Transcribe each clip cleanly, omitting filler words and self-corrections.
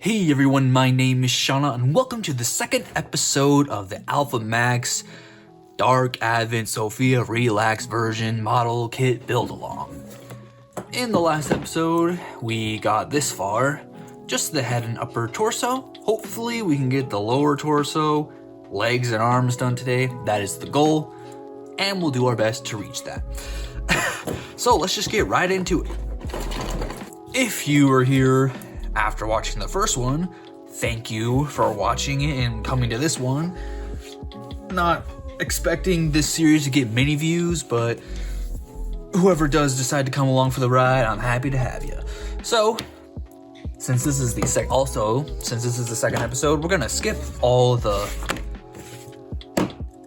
Hey everyone, my name is Shauna and welcome to the second episode of the Alpha Max DarkAdvent Sofia Relax version model kit build along. In the last episode, we got this far, just the head and upper torso. Hopefully we can get the lower torso, legs and arms done today. That is the goal, and we'll do our best to reach that. So let's just get right into it. If you are here after watching the first one, thank you for watching it and coming to this one. Not expecting this series to get many views, but whoever does decide to come along for the ride, I'm happy to have you. So, since this is the second episode, we're gonna skip all the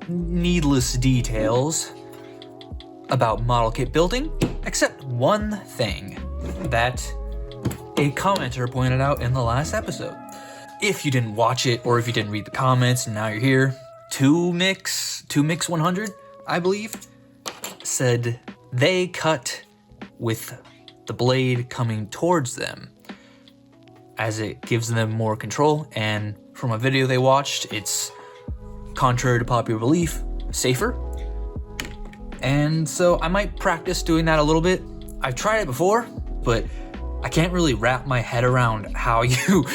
needless details about model kit building, except one thing that a commenter pointed out in the last episode. If you didn't watch it, or if you didn't read the comments and now you're here, 2mix100, I believe, said they cut with the blade coming towards them, as it gives them more control, and from a video they watched, it's, contrary to popular belief, safer. And so I might practice doing that a little bit. I've tried it before, but I can't really wrap my head around how you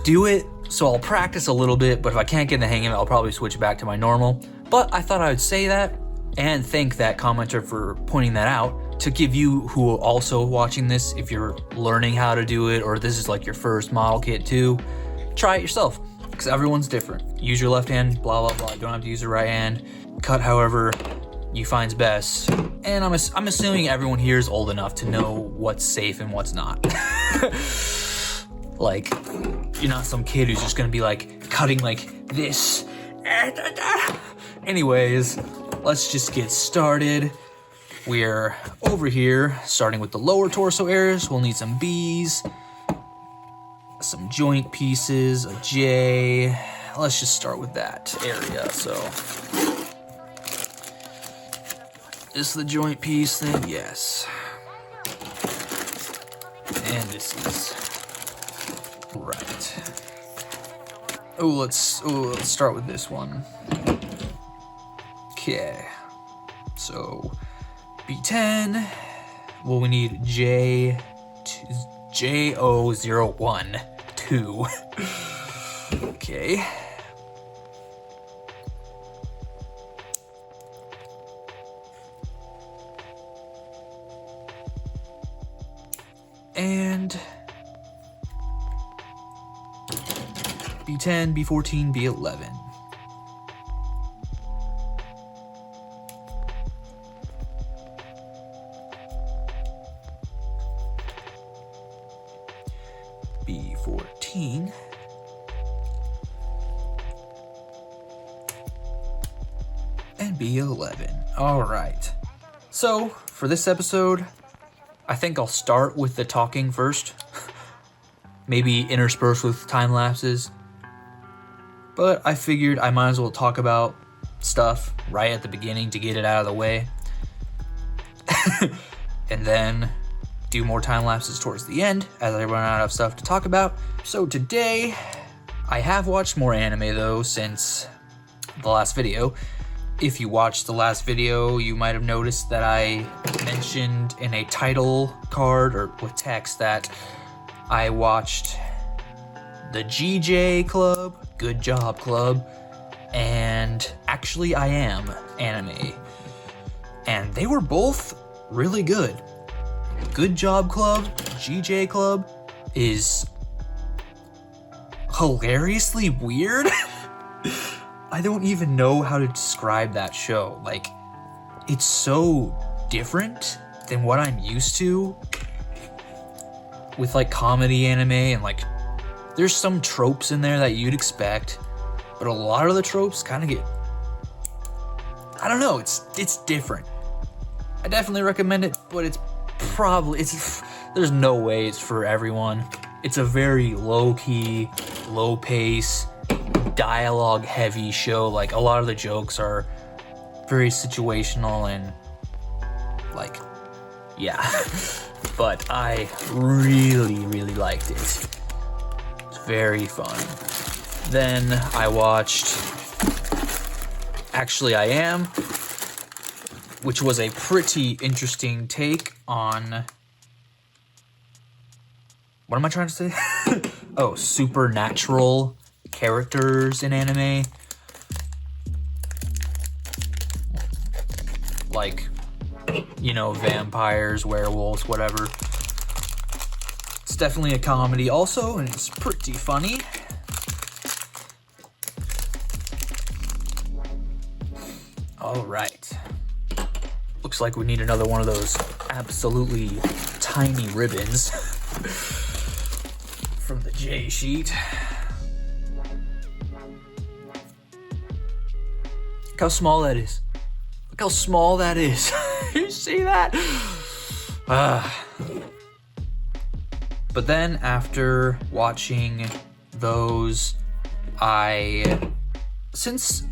do it, so I'll practice a little bit, but if I can't get the hang of it, I'll probably switch back to my normal. But I thought I would say that and thank that commenter for pointing that out, to give you who are also watching this, if you're learning how to do it, or this is like your first model kit too, try it yourself, because everyone's different. Use your left hand, blah, blah, blah. You don't have to use your right hand. Cut however you find's best. And I'm assuming everyone here is old enough to know what's safe and what's not. Like, you're not some kid who's just gonna be like cutting like this. Anyways, let's just get started. We're over here, starting with the lower torso areas. We'll need some B's, some joint pieces, a J. Let's just start with that area. So, is the joint piece thing? Yes. And this is right. Let's start with this one. Okay. So B10. Well, we need J001 2. Okay. And B10, B14, B11. B14. And B11. All right. So, for this episode, I think I'll start with the talking first, maybe interspersed with time lapses, but I figured I might as well talk about stuff right at the beginning to get it out of the way, and then do more time lapses towards the end as I run out of stuff to talk about. So today, I have watched more anime though since the last video. If you watched the last video, you might have noticed that I mentioned in a title card or with text that I watched the GJ Club, Good Job Club, and Actually I Am anime. And they were both really good. Good Job Club, GJ Club, is hilariously weird. I don't even know how to describe that show. Like, it's so different than what I'm used to with like comedy anime, and like there's some tropes in there that you'd expect, but a lot of the tropes kind of get, I don't know, it's different. I definitely recommend it, but there's no way it's for everyone. It's a very low-key, low-pace, dialogue-heavy show. Like, a lot of the jokes are very situational and, like, yeah. But I really, really liked it. Very fun. Then I watched Actually I Am, which was a pretty interesting take on... What am I trying to say? Oh, supernatural characters in anime. Like, you know, vampires, werewolves, whatever. It's definitely a comedy also, and it's pretty funny. All right. Looks like we need another one of those absolutely tiny ribbons from the J sheet. Look how small that is. Look how small that is. You see that? But then after watching those, since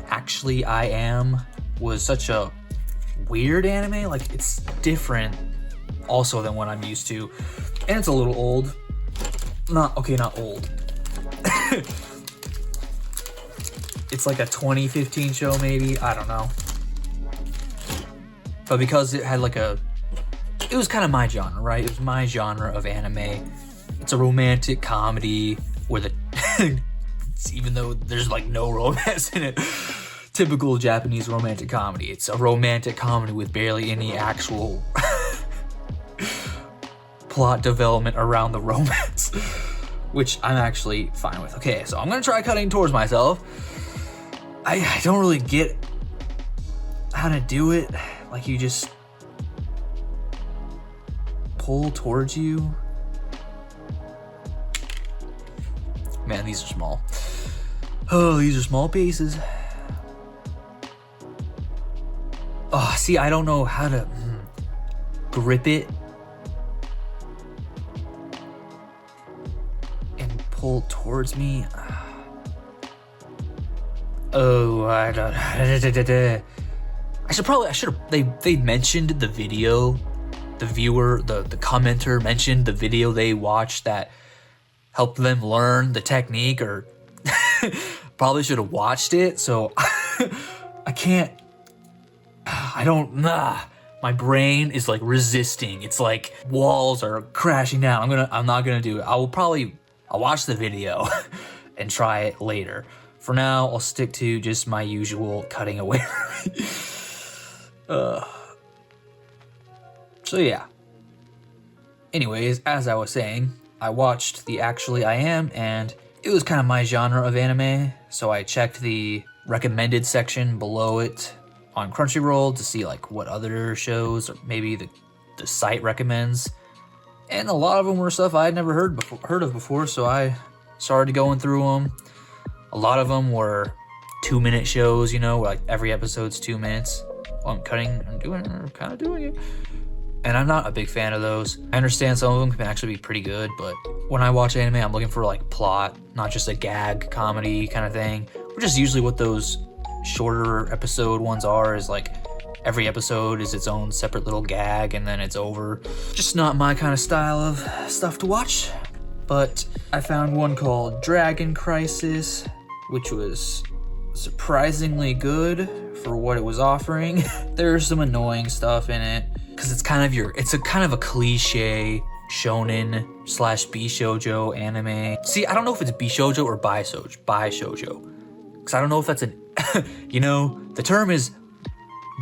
Actually I Am was such a weird anime, like it's different also than what I'm used to, and it's a little old. Not old. It's like a 2015 show maybe, I don't know. But because it had like it was kind of my genre, right? It was my genre of anime. It's a romantic comedy where even though there's like no romance in it, typical Japanese romantic comedy. It's a romantic comedy with barely any actual plot development around the romance, which I'm actually fine with. Okay, so I'm gonna try cutting towards myself. I don't really get how to do it. Like, you just pull towards you. Man, these are small. Oh, these are small pieces. Oh, see, I don't know how to grip it and pull towards me. Oh, I don't. I should have. They mentioned the video. The viewer, the commenter mentioned the video they watched that helped them learn the technique, or probably should have watched it. So I can't. I don't. My brain is like resisting. It's like walls are crashing down. I'm not gonna do it. I'll watch the video and try it later. For now, I'll stick to just my usual cutting away. So yeah. Anyways, as I was saying, I watched the Actually I Am, and it was kind of my genre of anime, so I checked the recommended section below it on Crunchyroll to see like what other shows or maybe the site recommends. And a lot of them were stuff I had never heard of before, so I started going through them. A lot of them were 2-minute shows, you know, like every episode's 2 minutes. Well, I'm kind of doing it. And I'm not a big fan of those. I understand some of them can actually be pretty good, but when I watch anime, I'm looking for like plot, not just a gag comedy kind of thing, which is usually what those shorter episode ones are, is like every episode is its own separate little gag and then it's over. Just not my kind of style of stuff to watch. But I found one called Dragon Crisis, which was surprisingly good for what it was offering. There's some annoying stuff in it because it's kind of a cliche shonen / B-shoujo anime. See, I don't know if it's B-shoujo or bi-shoujo. Because I don't know if that's you know, the term is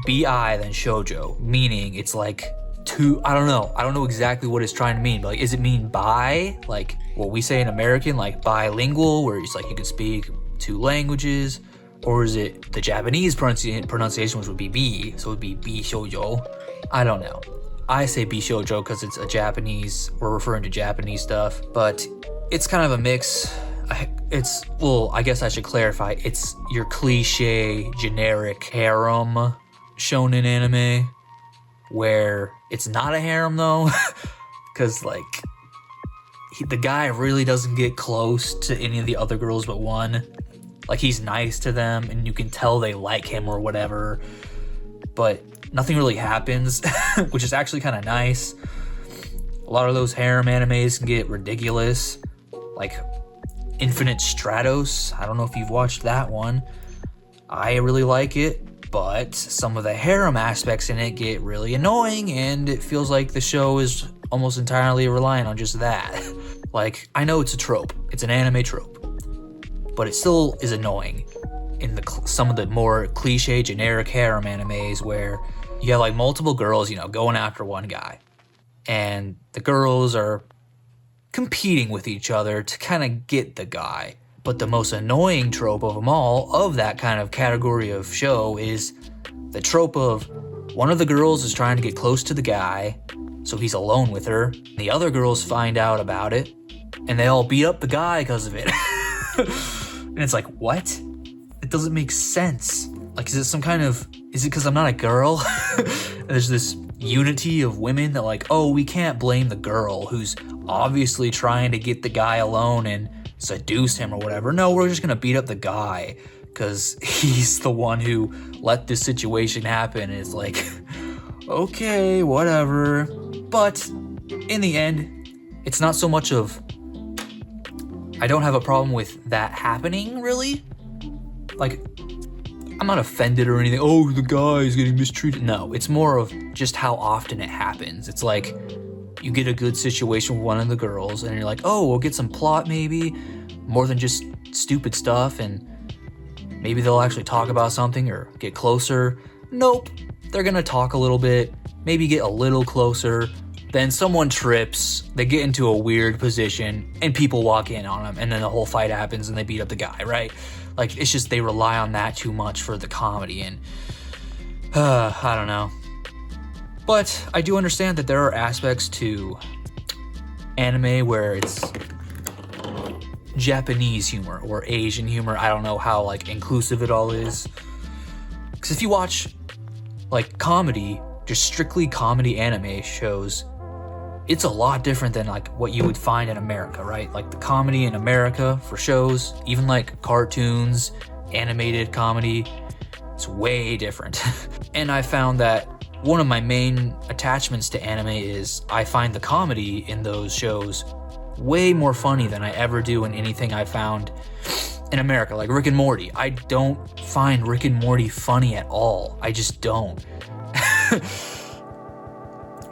bi then shoujo, meaning it's like two, I don't know exactly what it's trying to mean, but like, is it mean bi, like what we say in American, like bilingual, where it's like you can speak 2 languages, or is it the Japanese pronunciation, which would be B, so it would be bi-shoujo? I don't know. I say bi-shoujo because it's we're referring to Japanese stuff, but it's kind of a mix. I guess I should clarify, it's your cliche, generic harem shonen anime, where it's not a harem though, because like, the guy really doesn't get close to any of the other girls but one. Like, he's nice to them, and you can tell they like him or whatever, but nothing really happens, which is actually kind of nice. A lot of those harem animes can get ridiculous, like Infinite Stratos. I don't know if you've watched that one. I really like it, but some of the harem aspects in it get really annoying, and it feels like the show is almost entirely reliant on just that. Like, I know it's a trope, it's an anime trope, but it still is annoying in some of the more cliche generic harem animes where you have like multiple girls, you know, going after one guy, and the girls are competing with each other to kind of get the guy. But the most annoying trope of them all, of that kind of category of show, is the trope of one of the girls is trying to get close to the guy, so he's alone with her. The other girls find out about it, and they all beat up the guy because of it. And it's like, what? It doesn't make sense. Like, is it because I'm not a girl? There's this unity of women that like, oh, we can't blame the girl who's obviously trying to get the guy alone and seduce him or whatever. No, we're just gonna beat up the guy because he's the one who let this situation happen. It's like, okay, whatever. But in the end, it's not so much of, I don't have a problem with that happening, really. Like, I'm not offended or anything. Oh, the guy is getting mistreated. No, it's more of just how often it happens. It's like, you get a good situation with one of the girls and you're like, oh, we'll get some plot maybe, more than just stupid stuff, and maybe they'll actually talk about something or get closer. Nope, they're gonna talk a little bit, maybe get a little closer, then someone trips, they get into a weird position, and people walk in on them, and then the whole fight happens and they beat up the guy, right? Like, it's just they rely on that too much for the comedy, and I don't know. But I do understand that there are aspects to anime where it's Japanese humor or Asian humor. I don't know how like inclusive it all is. Because if you watch like comedy, just strictly comedy anime shows, it's a lot different than like what you would find in America, right? Like the comedy in America for shows, even like cartoons, animated comedy, it's way different. And I found that one of my main attachments to anime is I find the comedy in those shows way more funny than I ever do in anything I found in America, like Rick and Morty. I don't find Rick and Morty funny at all. I just don't.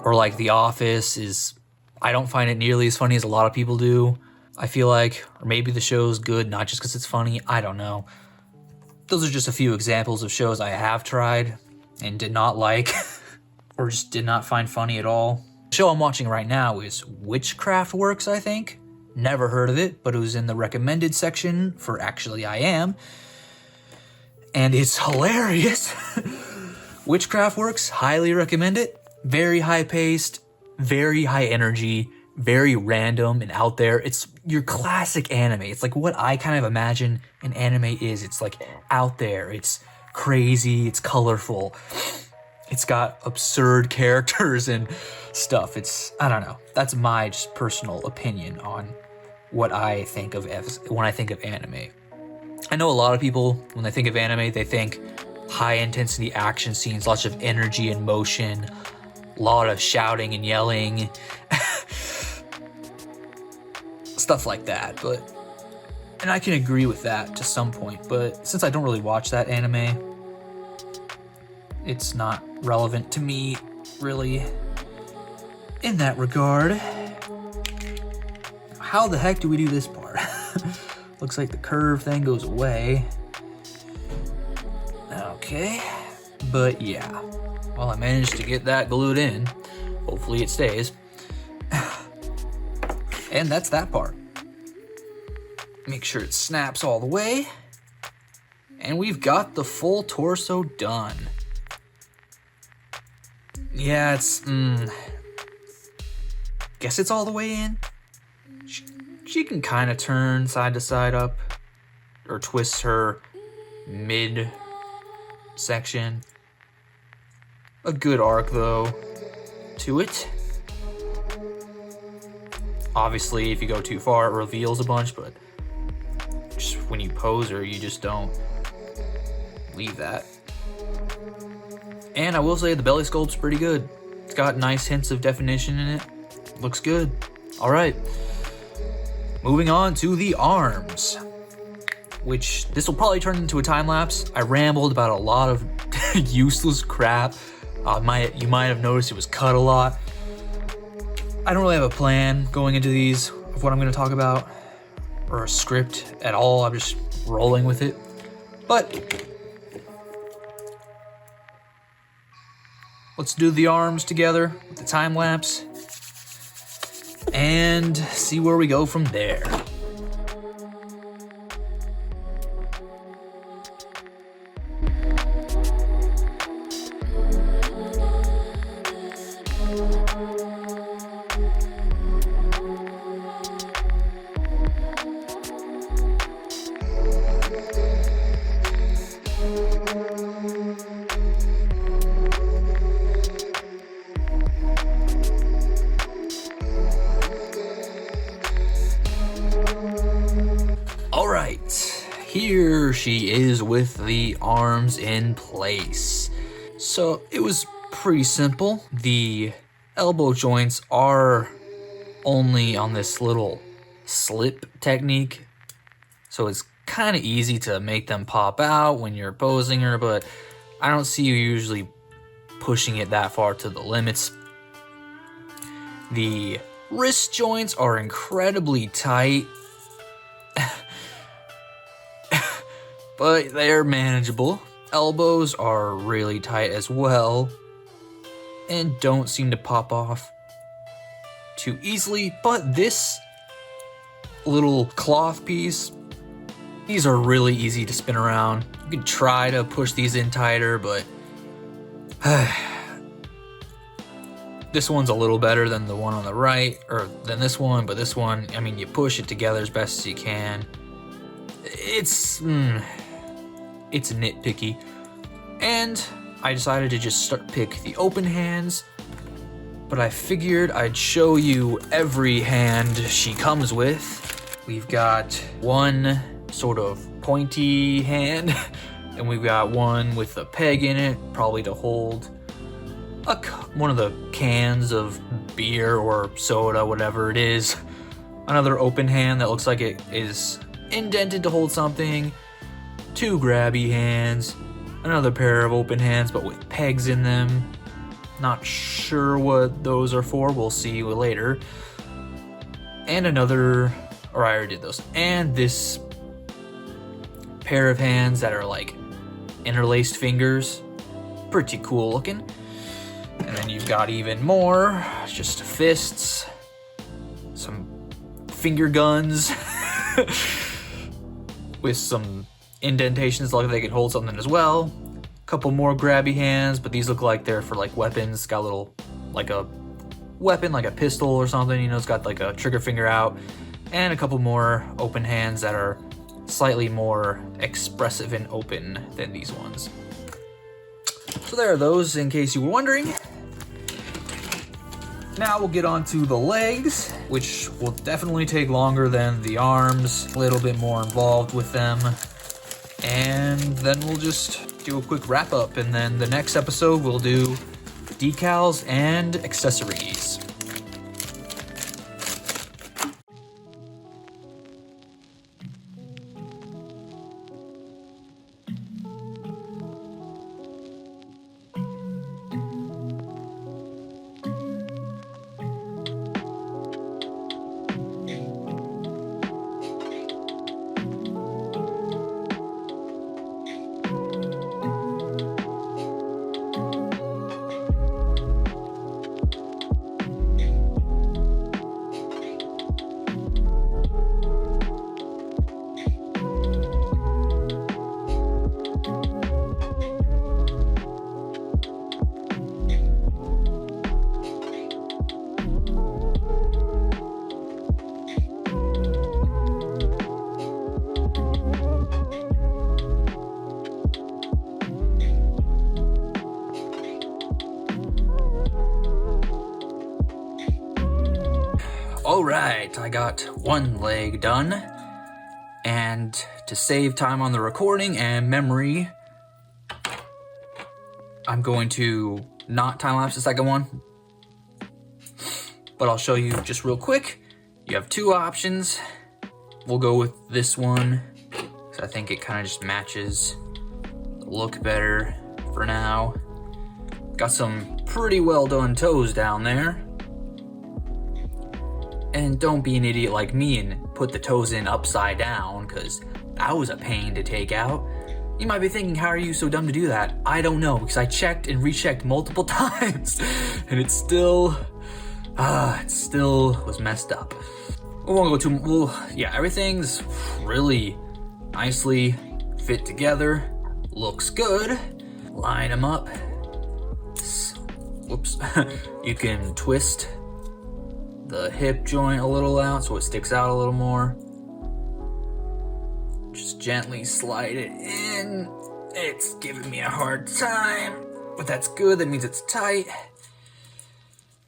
Or like The Office I don't find it nearly as funny as a lot of people do, I feel like. Or maybe the show's good, not just because it's funny. I don't know. Those are just a few examples of shows I have tried and did not like or just did not find funny at all. The show I'm watching right now is Witchcraft Works, I think. Never heard of it, but it was in the recommended section for Actually I Am. And it's hilarious. Witchcraft Works, highly recommend it. Very high-paced, very high energy, very random and out there. It's your classic anime. It's like what I kind of imagine an anime is. It's like out there, it's crazy, it's colorful. It's got absurd characters and stuff. I don't know. That's my just personal opinion on what I think of when I think of anime. I know a lot of people, when they think of anime, they think high-intensity action scenes, lots of energy and motion, a lot of shouting and yelling, stuff like that. And I can agree with that to some point, but since I don't really watch that anime, it's not relevant to me, really, in that regard. How the heck do we do this part? Looks like the curve thing goes away. Okay, but yeah. Well, I managed to get that glued in. Hopefully it stays. And that's that part. Make sure it snaps all the way. And we've got the full torso done. Yeah, guess it's all the way in. She can kind of turn side to side up, or twist her mid section. A good arc, though, to it. Obviously, if you go too far, it reveals a bunch, but just when you pose her, you just don't leave that. And I will say the belly sculpt's pretty good. It's got nice hints of definition in it. Looks good. All right. moving on to the arms, which this will probably turn into a time lapse. I rambled about a lot of useless crap. You might have noticed it was cut a lot. I don't really have a plan going into these of what I'm going to talk about, or a script at all. I'm just rolling with it. But let's do the arms together with the time lapse and see where we go from there. Here she is with the arms in place. So it was pretty simple. The elbow joints are only on this little slip technique, so it's kind of easy to make them pop out when you're posing her, but I don't see you usually pushing it that far to the limits. The wrist joints are incredibly tight, but they're manageable. Elbows are really tight as well and don't seem to pop off too easily, but this little cloth piece, these are really easy to spin around. You can try to push these in tighter, but this one's a little better than the one on the right, or than this one, but this one, I mean, you push it together as best as you can. It's nitpicky. And I decided to just pick the open hands, but I figured I'd show you every hand she comes with. We've got one sort of pointy hand, and we've got one with a peg in it, probably to hold one of the cans of beer or soda, whatever it is. Another open hand that looks like it is indented to hold something. Two grabby hands. Another pair of open hands but with pegs in them. Not sure what those are for, we'll see later. And another, or I already did those. And this pair of hands that are like interlaced fingers. Pretty cool looking. And then you've got even more, just fists, some finger guns with some indentations like they can hold something as well. A couple more grabby hands, but these look like they're for like weapons. Got a little, like a weapon, like a pistol or something, you know, it's got like a trigger finger out. And a couple more open hands that are slightly more expressive and open than these ones. So there are those, in case you were wondering. Now we'll get on to the legs, which will definitely take longer than the arms, a little bit more involved with them. And then we'll just do a quick wrap up, and then the next episode we'll do decals and accessories. Alright, I got one leg done, and to save time on the recording and memory, I'm going to not time-lapse the second one, but I'll show you just real quick. You have two options. we'll go with this one, because I think it kind of just matches the look better for now. Got some pretty well done toes down there. And don't be an idiot like me and put the toes in upside down, because that was a pain to take out. You might be thinking, how are you so dumb to do that? I don't know, because I checked and rechecked multiple times, and it still was messed up. We won't go too, well, yeah, everything's really nicely fit together. Looks good. Line them up. Whoops. You can twist the hip joint a little out so it sticks out a little more. Just gently slide it in. It's giving me a hard time, but that's good. That means it's tight.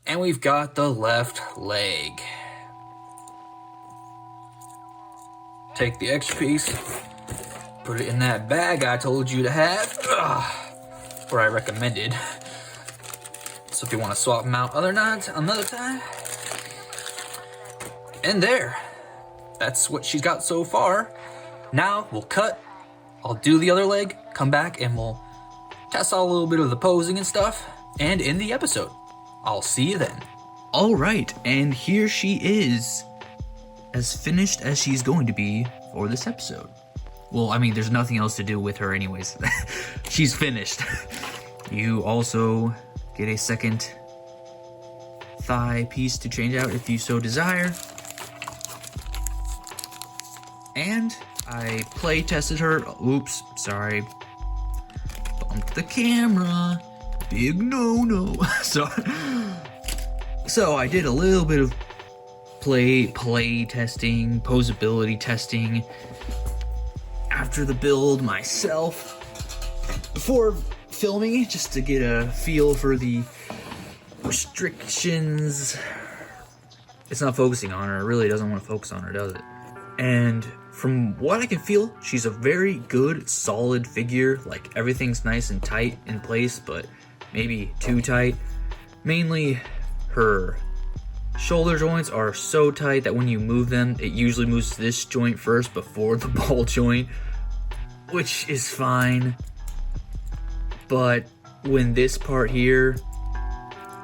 And we've got the left leg. Take the extra piece, put it in that bag I told you to have, or I recommended. So if you want to swap them out another time. And there, that's what she's got so far. Now we'll cut, I'll do the other leg, come back, and we'll test out a little bit of the posing and stuff, and end the episode. I'll see you then. All right, and here she is, as finished as she's going to be for this episode. Well, I mean, there's nothing else to do with her anyways. She's finished. You also get a second thigh piece to change out if you so desire. And I play tested her. Oops, sorry. Bumped the camera. Big no-no. So I did a little bit of play testing, posability testing after the build myself before filming, just to get a feel for the restrictions. It's not focusing on her. It really doesn't want to focus on her, does it? And from what I can feel, she's a very good, solid figure. Like, everything's nice and tight in place, but maybe too tight. Mainly her shoulder joints are so tight that when you move them, it usually moves this joint first before the ball joint, which is fine. But when this part here,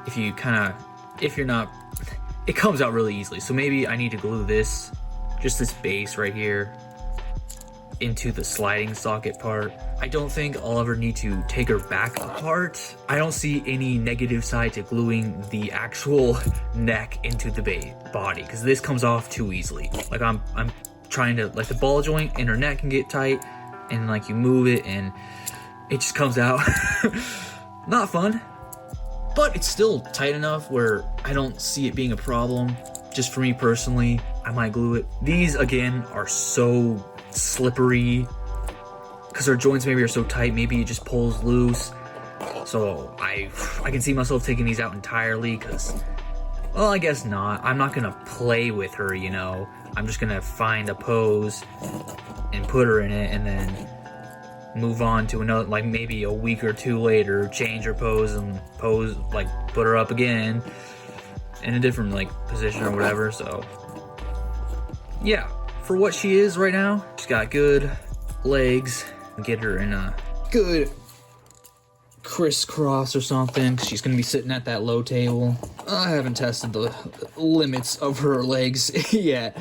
if you're not, it comes out really easily. So maybe I need to glue this, just this base right here, into the sliding socket part. I don't think I'll ever need to take her back apart. I don't see any negative side to gluing the actual neck into the body, because this comes off too easily. Like, I'm trying to, like, the ball joint in her neck can get tight, and like you move it and it just comes out. Not fun, but it's still tight enough where I don't see it being a problem. Just for me personally, I might glue it. These again are so slippery because our joints maybe are so tight, maybe it just pulls loose. So I can see myself taking these out entirely, because, well, I guess not. I'm not gonna play with her, you know. I'm just gonna find a pose and put her in it, and then move on to another, like maybe a week or two later, change her pose and like put her up again in a different like position or whatever. So yeah, for what she is right now, she's got good legs. Get her in a good crisscross or something, 'cause she's gonna be sitting at that low table. I haven't tested the limits of her legs yet.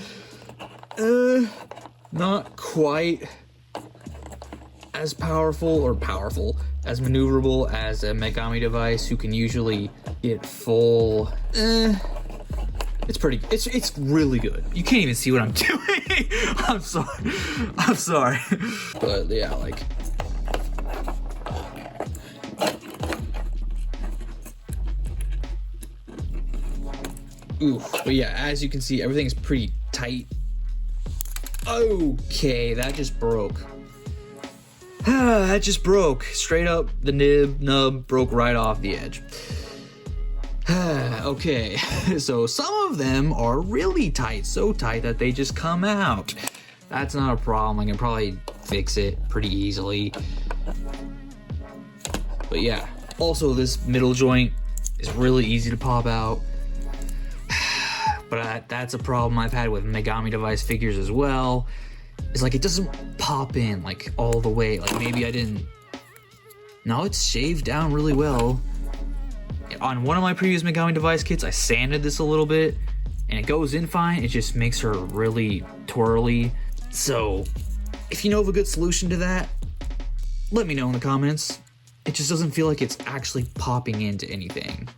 Not quite as powerful as maneuverable as a Megami device, who can usually get full. It's really good. You can't even see what I'm doing. I'm sorry. But yeah, like, ooh, but yeah, as you can see, everything is pretty tight. Okay, that just broke. That just broke. Straight up, the nub broke right off the edge. Okay, so some of them are really tight, so tight that they just come out. That's not a problem. I can probably fix it pretty easily. But yeah, also this middle joint is really easy to pop out. but that's a problem I've had with Megami Device figures as well. It's like it doesn't pop in like all the way. Like maybe I didn't. No, it's shaved down really well. On one of my previous Megami Device kits, I sanded this a little bit, and it goes in fine. It just makes her really twirly. So, if you know of a good solution to that, let me know in the comments. It just doesn't feel like it's actually popping into anything.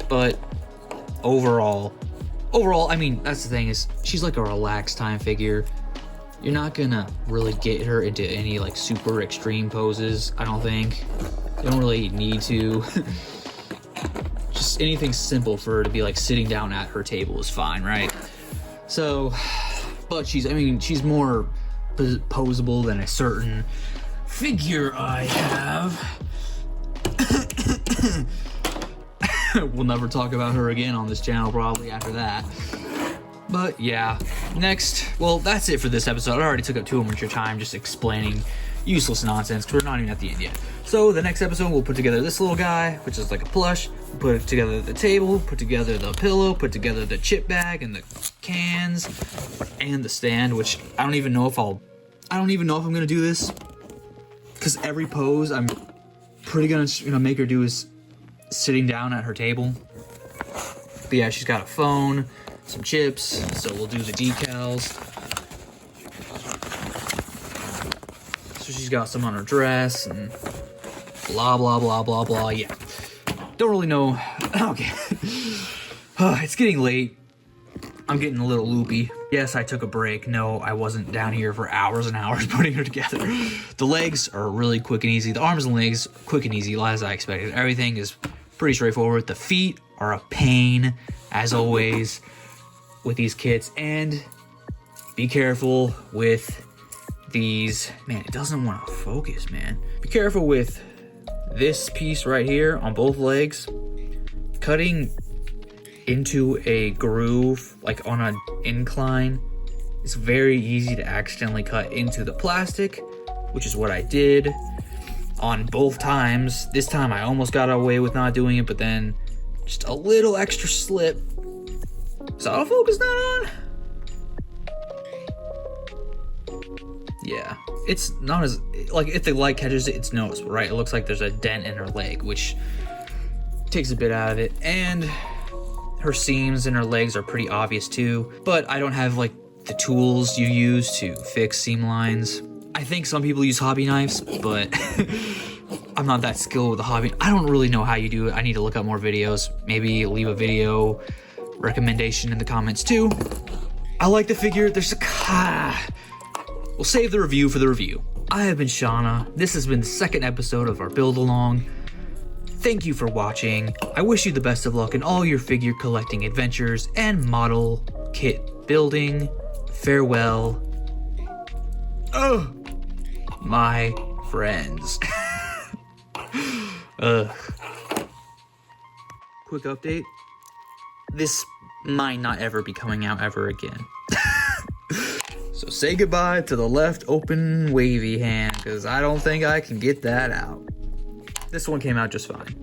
But overall, I mean, that's the thing is, she's like a relaxed time figure. You're not gonna really get her into any like super extreme poses, I don't think. You don't really need to. Just anything simple for her to be like sitting down at her table is fine, right? So, but she's more posable than a certain figure I have. We'll never talk about her again on this channel probably after that. But yeah, next, well, that's it for this episode. I already took up too much of your time just explaining useless nonsense because we're not even at the end yet. So the next episode, we'll put together this little guy, which is like a plush, put together the table, put together the pillow, put together the chip bag and the cans and the stand, which I don't even know if I'm gonna do this because every pose I'm pretty gonna make her do is sitting down at her table. But yeah, she's got a phone, some chips, so we'll do the decals. So she's got some on her dress and blah blah blah blah blah. Yeah, don't really know. Okay. It's getting late. I'm getting a little loopy. Yes, I took a break. No, I wasn't down here for hours and hours putting her together. The legs are really quick and easy. The arms and legs, quick and easy, as I expected. Everything is pretty straightforward. The feet are a pain, as always, with these kits. And be careful with these. Man, it doesn't want to focus, man. Be careful with this piece right here on both legs. Cutting into a groove, like on an incline, it's very easy to accidentally cut into the plastic, which is what I did on both times. This time I almost got away with not doing it, but then just a little extra slip. Is autofocus not on? Yeah, it's not as, like, if the light catches it, it's noticeable, right? It looks like there's a dent in her leg, which takes a bit out of it. And her seams in her legs are pretty obvious too, but I don't have like the tools you use to fix seam lines. I think some people use hobby knives, but I'm not that skilled with a hobby. I don't really know how you do it. I need to look up more videos. Maybe leave a video recommendation in the comments too. I like the figure. There's a... We'll save the review for the review. I have been Shauna. This has been the second episode of our build along. Thank you for watching. I wish you the best of luck in all your figure collecting adventures and model kit building. Farewell. Oh, my friends. Quick update. This might not ever be coming out ever again. So say goodbye to the left open wavy hand, because I don't think I can get that out. This one came out just fine.